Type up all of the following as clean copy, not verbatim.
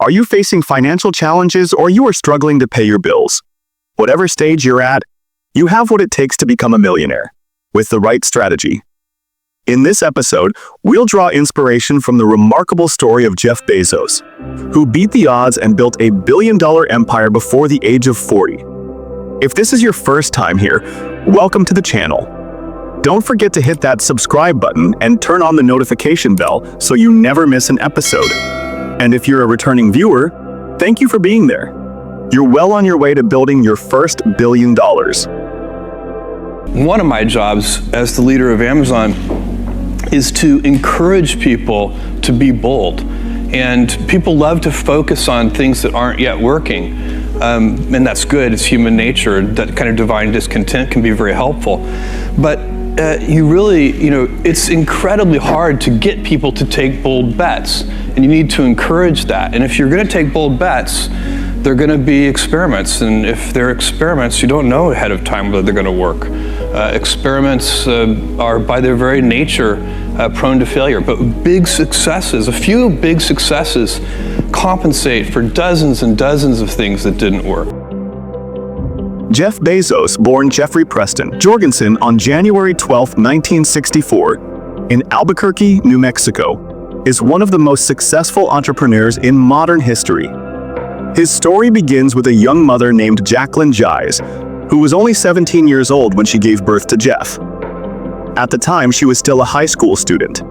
Are you facing financial challenges or you are struggling to pay your bills? Whatever stage you're at, you have what it takes to become a millionaire, with the right strategy. In this episode, we'll draw inspiration from the remarkable story of Jeff Bezos, who beat the odds and built a billion-dollar empire before the age of 40. If this is your first time here, welcome to the channel. Don't forget to hit that subscribe button and turn on the notification bell so you never miss an episode. And if you're a returning viewer, thank you for being there. You're well on your way to building your first $1 billion. One of my jobs as the leader of Amazon is to encourage people to be bold. And people love to focus on things that aren't yet working. And that's good, it's human nature. That kind of divine discontent can be very helpful. But it's incredibly hard to get people to take bold bets. And you need to encourage that. And if you're going to take bold bets, they're going to be experiments. And if they're experiments, you don't know ahead of time whether they're going to work. Experiments are by their very nature prone to failure. But a few big successes compensate for dozens and dozens of things that didn't work. Jeff Bezos, born Jeffrey Preston Jorgensen on January 12, 1964, in Albuquerque, New Mexico, is one of the most successful entrepreneurs in modern history. His story begins with a young mother named Jacqueline Jies, who was only 17 years old when she gave birth to Jeff. At the time, she was still a high school student.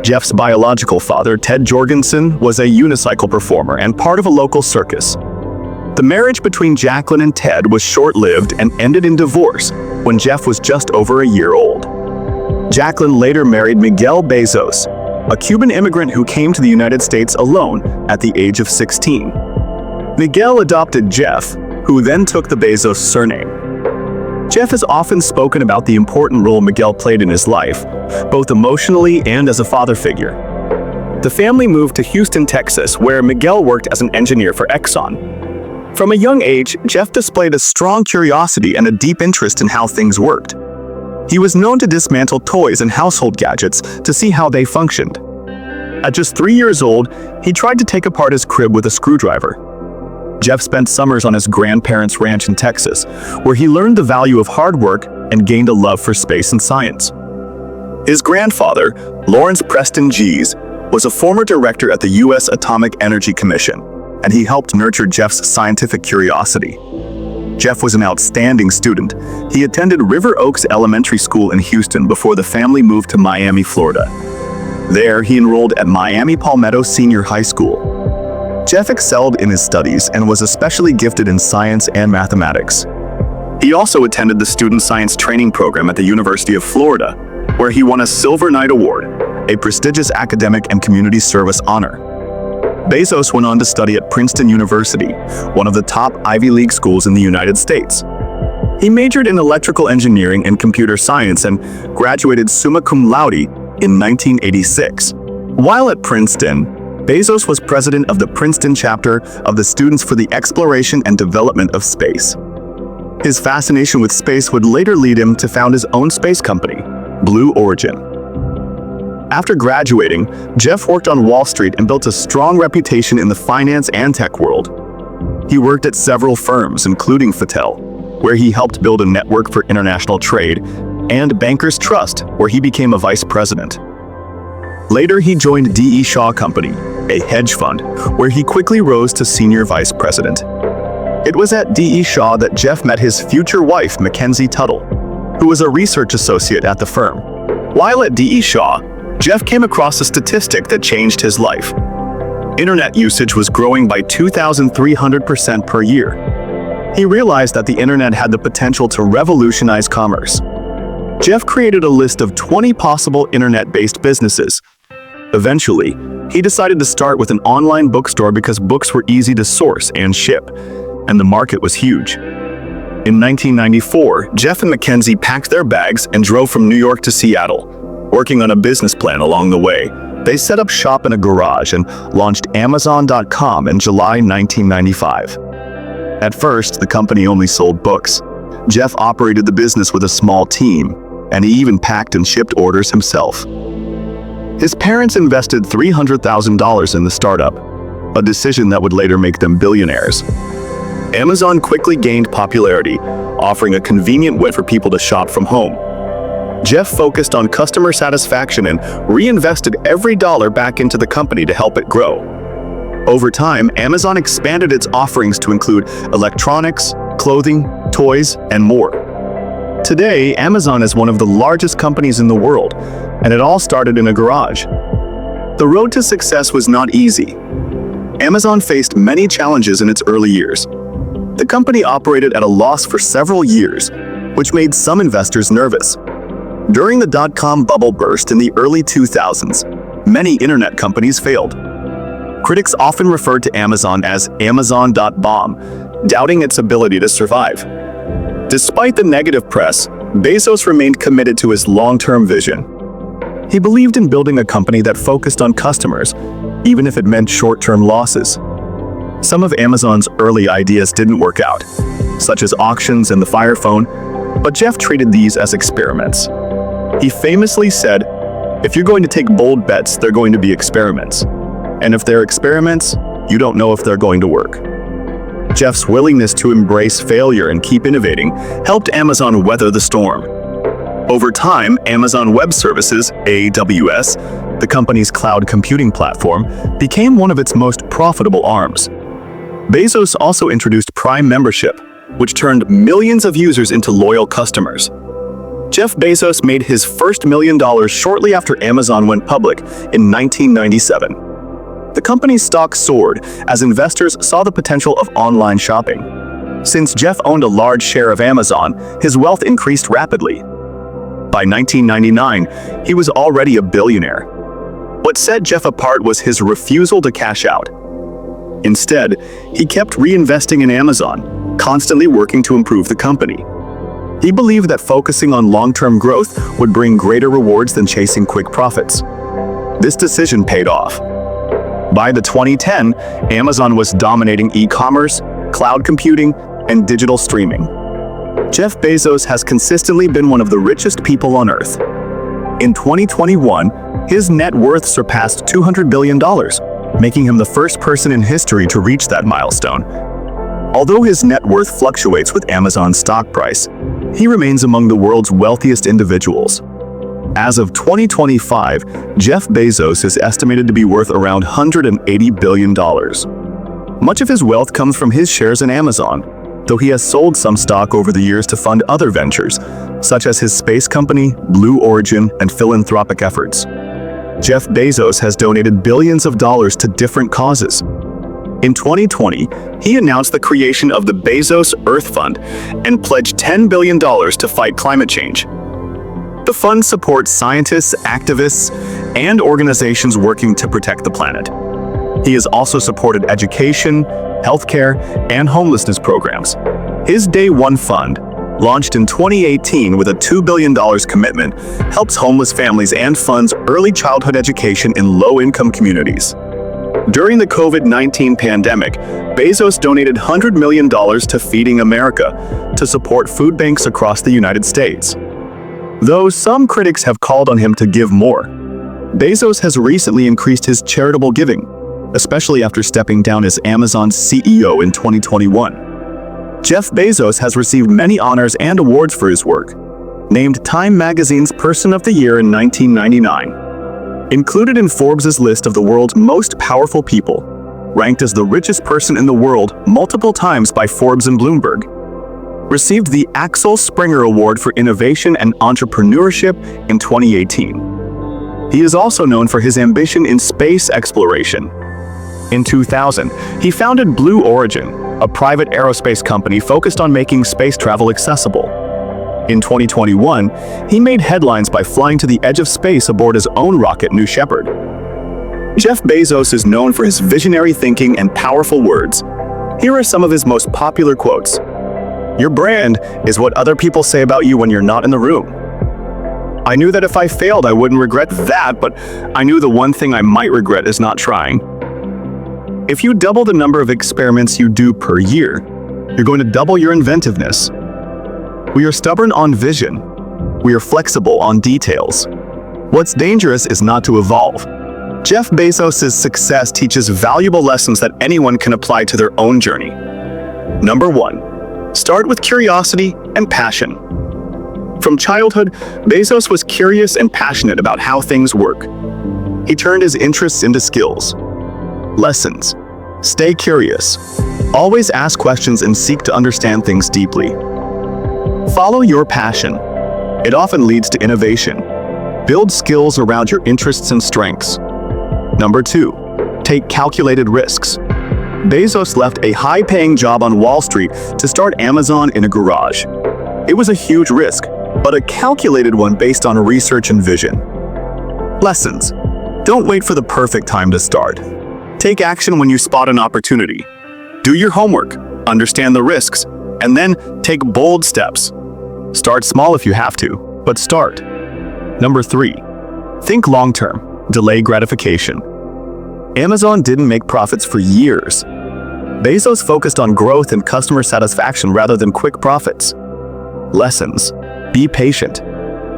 Jeff's biological father, Ted Jorgensen, was a unicycle performer and part of a local circus. The marriage between Jacqueline and Ted was short-lived and ended in divorce when Jeff was just over a year old. Jacqueline later married Miguel Bezos, a Cuban immigrant who came to the United States alone at the age of 16. Miguel adopted Jeff, who then took the Bezos surname. Jeff has often spoken about the important role Miguel played in his life, both emotionally and as a father figure. The family moved to Houston, Texas, where Miguel worked as an engineer for Exxon. From a young age, Jeff displayed a strong curiosity and a deep interest in how things worked. He was known to dismantle toys and household gadgets to see how they functioned. At just 3 years old, he tried to take apart his crib with a screwdriver. Jeff spent summers on his grandparents' ranch in Texas, where he learned the value of hard work and gained a love for space and science. His grandfather, Lawrence Preston Jies, was a former director at the U.S. Atomic Energy Commission, and he helped nurture Jeff's scientific curiosity. Jeff was an outstanding student. He attended River Oaks Elementary School in Houston before the family moved to Miami, Florida. There, he enrolled at Miami Palmetto Senior High School. Jeff excelled in his studies and was especially gifted in science and mathematics. He also attended the Student Science Training Program at the University of Florida, where he won a Silver Knight Award, a prestigious academic and community service honor. Bezos went on to study at Princeton University, one of the top Ivy League schools in the United States. He majored in electrical engineering and computer science and graduated summa cum laude in 1986. While at Princeton, Bezos was president of the Princeton chapter of the Students for the Exploration and Development of Space. His fascination with space would later lead him to found his own space company, Blue Origin. After graduating, Jeff worked on Wall Street and built a strong reputation in the finance and tech world. He worked at several firms, including Fattel, where he helped build a network for international trade, and Bankers Trust, where he became a vice president. Later, he joined D.E. Shaw Company, a hedge fund, where he quickly rose to senior vice president. It was at D.E. Shaw that Jeff met his future wife, Mackenzie Tuttle, who was a research associate at the firm. While at D.E. Shaw, Jeff came across a statistic that changed his life. Internet usage was growing by 2,300% per year. He realized that the internet had the potential to revolutionize commerce. Jeff created a list of 20 possible internet-based businesses. Eventually, he decided to start with an online bookstore because books were easy to source and ship, and the market was huge. In 1994, Jeff and Mackenzie packed their bags and drove from New York to Seattle, working on a business plan along the way. They set up shop in a garage and launched Amazon.com in July 1995. At first, the company only sold books. Jeff operated the business with a small team, and he even packed and shipped orders himself. His parents invested $300,000 in the startup, a decision that would later make them billionaires. Amazon quickly gained popularity, offering a convenient way for people to shop from home. Jeff focused on customer satisfaction and reinvested every dollar back into the company to help it grow. Over time, Amazon expanded its offerings to include electronics, clothing, toys, and more. Today, Amazon is one of the largest companies in the world, and it all started in a garage. The road to success was not easy. Amazon faced many challenges in its early years. The company operated at a loss for several years, which made some investors nervous. During the dot-com bubble burst in the early 2000s, many internet companies failed. Critics often referred to Amazon as Amazon.bomb, doubting its ability to survive. Despite the negative press, Bezos remained committed to his long-term vision. He believed in building a company that focused on customers, even if it meant short-term losses. Some of Amazon's early ideas didn't work out, such as auctions and the Fire Phone, but Jeff treated these as experiments. He famously said, "If you're going to take bold bets, they're going to be experiments. And if they're experiments, you don't know if they're going to work." Jeff's willingness to embrace failure and keep innovating helped Amazon weather the storm. Over time, Amazon Web Services, AWS, the company's cloud computing platform, became one of its most profitable arms. Bezos also introduced Prime membership, which turned millions of users into loyal customers. Jeff Bezos made his first $1 million shortly after Amazon went public in 1997. The company's stock soared as investors saw the potential of online shopping. Since Jeff owned a large share of Amazon, his wealth increased rapidly. By 1999, he was already a billionaire. What set Jeff apart was his refusal to cash out. Instead, he kept reinvesting in Amazon, constantly working to improve the company. He believed that focusing on long-term growth would bring greater rewards than chasing quick profits. This decision paid off. By the 2010, Amazon was dominating e-commerce, cloud computing, and digital streaming. Jeff Bezos has consistently been one of the richest people on Earth. In 2021, his net worth surpassed $200 billion, making him the first person in history to reach that milestone. Although his net worth fluctuates with Amazon's stock price, he remains among the world's wealthiest individuals. As of 2025, Jeff Bezos is estimated to be worth around $180 billion. Much of his wealth comes from his shares in Amazon, though he has sold some stock over the years to fund other ventures, such as his space company, Blue Origin, and philanthropic efforts. Jeff Bezos has donated billions of dollars to different causes. In 2020, he announced the creation of the Bezos Earth Fund and pledged $10 billion to fight climate change. The fund supports scientists, activists, and organizations working to protect the planet. He has also supported education, healthcare, and homelessness programs. His Day One Fund, launched in 2018 with a $2 billion commitment, helps homeless families and funds early childhood education in low-income communities. During the COVID-19 pandemic, Bezos donated $100 million to Feeding America to support food banks across the United States. Though some critics have called on him to give more, Bezos has recently increased his charitable giving, especially after stepping down as Amazon's CEO in 2021. Jeff Bezos has received many honors and awards for his work. Named Time Magazine's Person of the Year in 1999. Included in Forbes' list of the world's most powerful people. Ranked as the richest person in the world multiple times by Forbes and Bloomberg. Received the Axel Springer Award for Innovation and Entrepreneurship in 2018. He is also known for his ambition in space exploration. In 2000, he founded Blue Origin, a private aerospace company focused on making space travel accessible. In 2021, he made headlines by flying to the edge of space aboard his own rocket, New Shepard. Jeff Bezos is known for his visionary thinking and powerful words. Here are some of his most popular quotes. "Your brand is what other people say about you when you're not in the room. I knew that if I failed, I wouldn't regret that, but I knew the one thing I might regret is not trying. If you double the number of experiments you do per year, you're going to double your inventiveness. We are stubborn on vision. We are flexible on details. What's dangerous is not to evolve, Jeff Bezos' success teaches valuable lessons that anyone can apply to their own journey. Number 1. Start with curiosity and passion. From childhood, Bezos was curious and passionate about how things work. He turned his interests into skills. Lessons. Stay curious. Always ask questions and seek to understand things deeply. Follow your passion. It often leads to innovation. Build skills around your interests and strengths. Number 2. Take calculated risks. Bezos left a high-paying job on Wall Street to start Amazon in a garage. It was a huge risk, but a calculated one based on research and vision. Lessons. Don't wait for the perfect time to start. Take action when you spot an opportunity. Do your homework, understand the risks, and then take bold steps. Start small if you have to, but start. Number 3. Think long-term. Delay gratification. Amazon didn't make profits for years. Bezos focused on growth and customer satisfaction rather than quick profits. Lessons. Be patient.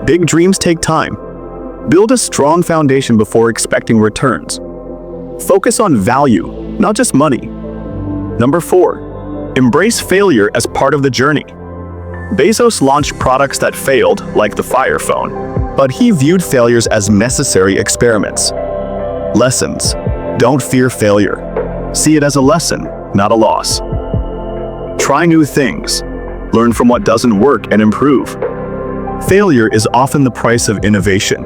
Big dreams take time. Build a strong foundation before expecting returns. Focus on value, not just money. Number 4. Embrace failure as part of the journey. Bezos launched products that failed, like the Fire Phone, but he viewed failures as necessary experiments. Lessons. Don't fear failure. See it as a lesson, not a loss. Try new things. Learn from what doesn't work and improve. Failure is often the price of innovation.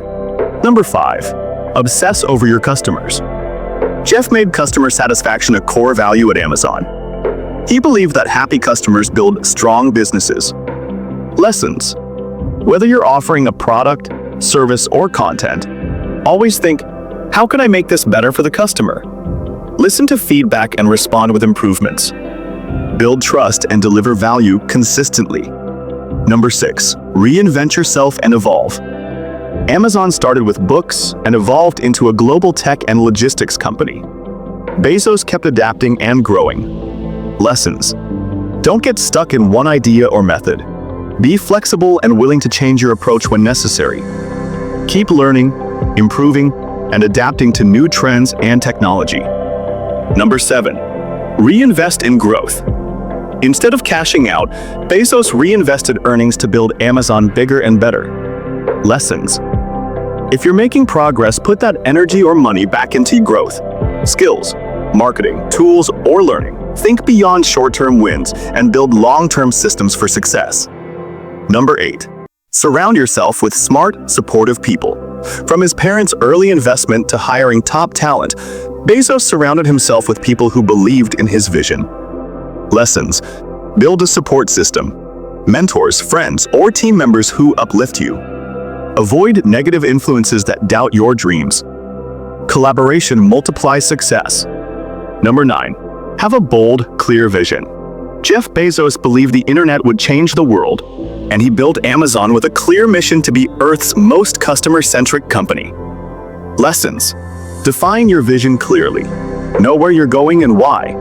Number 5. Obsess over your customers. Jeff made customer satisfaction a core value at Amazon. He believed that happy customers build strong businesses. Lessons. Whether you're offering a product, service, or content, always think, how can I make this better for the customer? Listen to feedback and respond with improvements. Build trust and deliver value consistently. Number 6. Reinvent yourself and evolve. Amazon started with books and evolved into a global tech and logistics company. Bezos kept adapting and growing. Lessons. Don't get stuck in one idea or method. Be flexible and willing to change your approach when necessary. Keep learning, improving, and adapting to new trends and technology. Number 7. Reinvest in growth. Instead of cashing out, Bezos reinvested earnings to build Amazon bigger and better. Lessons. If you're making progress, put that energy or money back into growth. Skills, marketing, tools, or learning. Think beyond short-term wins and build long-term systems for success. Number 8. Surround yourself with smart, supportive people. From his parents' early investment to hiring top talent, Bezos surrounded himself with people who believed in his vision. Lessons. Build a support system. Mentors, friends, or team members who uplift you. Avoid negative influences that doubt your dreams. Collaboration multiplies success. Number 9. Have a bold, clear vision. Jeff Bezos believed the internet would change the world, and he built Amazon with a clear mission to be Earth's most customer-centric company. Lessons. Define your vision clearly. Know where you're going and why.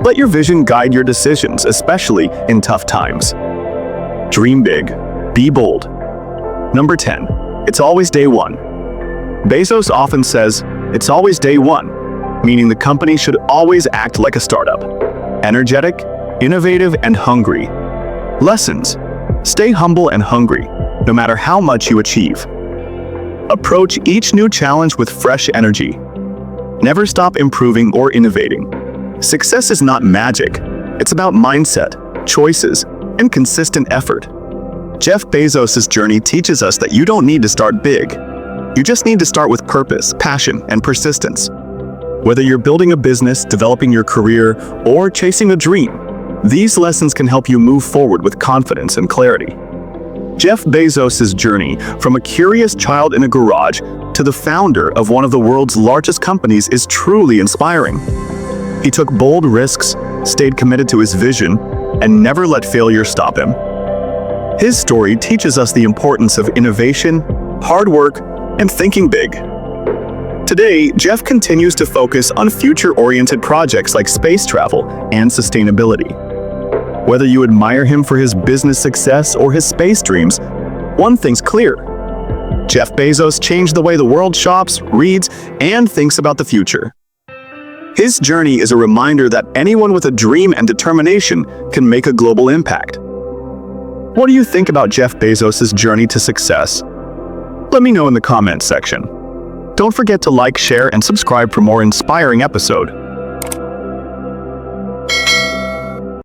Let your vision guide your decisions, especially in tough times. Dream big. Be bold. Number 10. It's always day one. Bezos often says, it's always day one, meaning the company should always act like a startup. Energetic, innovative, and hungry. Lessons. Stay humble and hungry, no matter how much you achieve. Approach each new challenge with fresh energy. Never stop improving or innovating. Success is not magic. It's about mindset, choices, and consistent effort. Jeff Bezos' journey teaches us that you don't need to start big. You just need to start with purpose, passion, and persistence. Whether you're building a business, developing your career, or chasing a dream, these lessons can help you move forward with confidence and clarity. Jeff Bezos' journey from a curious child in a garage to the founder of one of the world's largest companies is truly inspiring. He took bold risks, stayed committed to his vision, and never let failure stop him. His story teaches us the importance of innovation, hard work, and thinking big. Today, Jeff continues to focus on future-oriented projects like space travel and sustainability. Whether you admire him for his business success or his space dreams, one thing's clear. Jeff Bezos changed the way the world shops, reads, and thinks about the future. His journey is a reminder that anyone with a dream and determination can make a global impact. What do you think about Jeff Bezos' journey to success? Let me know in the comments section. Don't forget to like, share, and subscribe for more inspiring episodes.